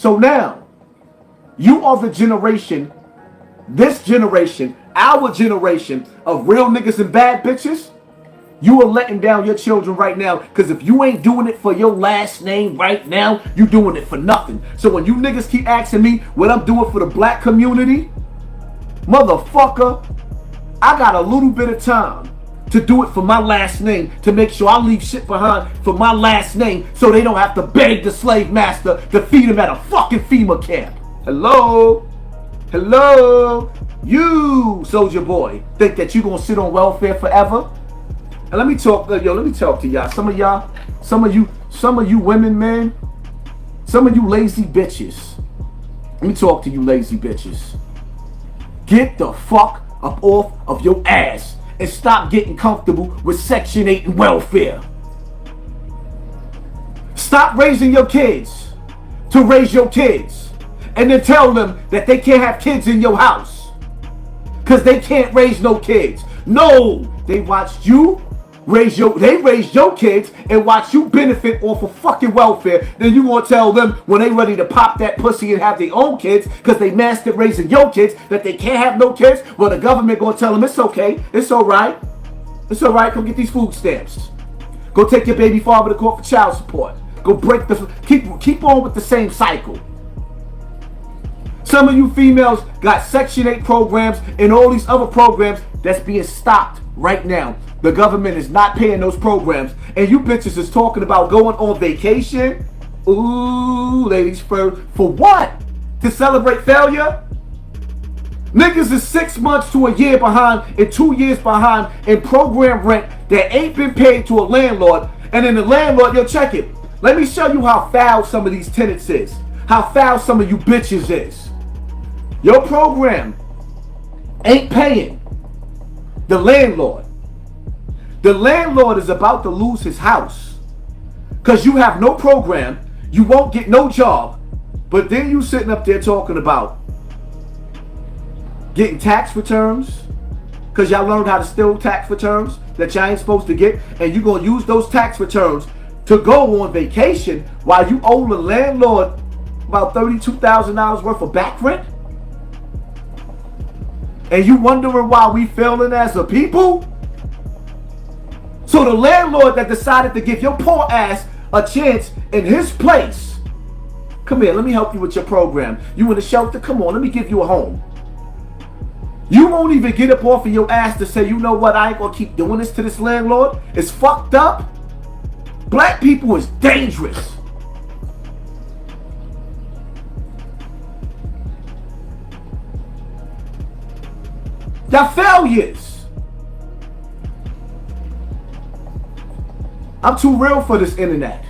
So now, you are the generation, this generation, our generation of real niggas and bad bitches. You are letting down your children right now, because if you ain't doing it for your last name right now, you doing it for nothing. So when you niggas keep asking me what I'm doing for the black community, motherfucker, I got a little bit of time to do it for my last name, to make sure I leave shit behind for my last name so they don't have to beg the slave master to feed them at a fucking FEMA camp. Hello? Hello? You, soldier boy, think that you gonna sit on welfare forever? And let me talk to y'all. Some of you women, man, some of you lazy bitches. Let me talk to you lazy bitches. Get the fuck up off of your ass and stop getting comfortable with Section 8 and welfare. Stop raising your kids to raise your kids and then tell them that they can't have kids in your house because they can't raise no kids. No, they watched you raised your kids and watch you benefit off of fucking welfare. Then you gonna tell them when they ready to pop that pussy and have their own kids because they mastered raising your kids that they can't have no kids? Well, the government gonna tell them it's okay, it's alright, come get these food stamps. Go take your baby father to court for child support. Go break keep on with the same cycle. Some of you females got Section 8 programs and all these other programs that's being stopped right now. The government is not paying those programs. And you bitches is talking about going on vacation. Ooh, ladies, for what? To celebrate failure? Niggas is 6 months to a year behind and 2 years behind in program rent that ain't been paid to a landlord. And then the landlord, yo, check it. Let me show you how foul some of these tenants is. How foul some of you bitches is. Your program ain't paying the landlord. The landlord is about to lose his house because you have no program, you won't get no job, but then you sitting up there talking about getting tax returns because y'all learned how to steal tax returns that y'all ain't supposed to get, and you gonna use those tax returns to go on vacation while you owe the landlord about $32,000 worth of back rent? And you wondering why we failing as a people? So the landlord that decided to give your poor ass a chance in his place, come here, let me help you with your program. You in a shelter? Come on, let me give you a home. You won't even get up off of your ass to say, you know what, I ain't gonna keep doing this to this landlord. It's fucked up. Black people is dangerous. Y'all failures. I'm too real for this internet.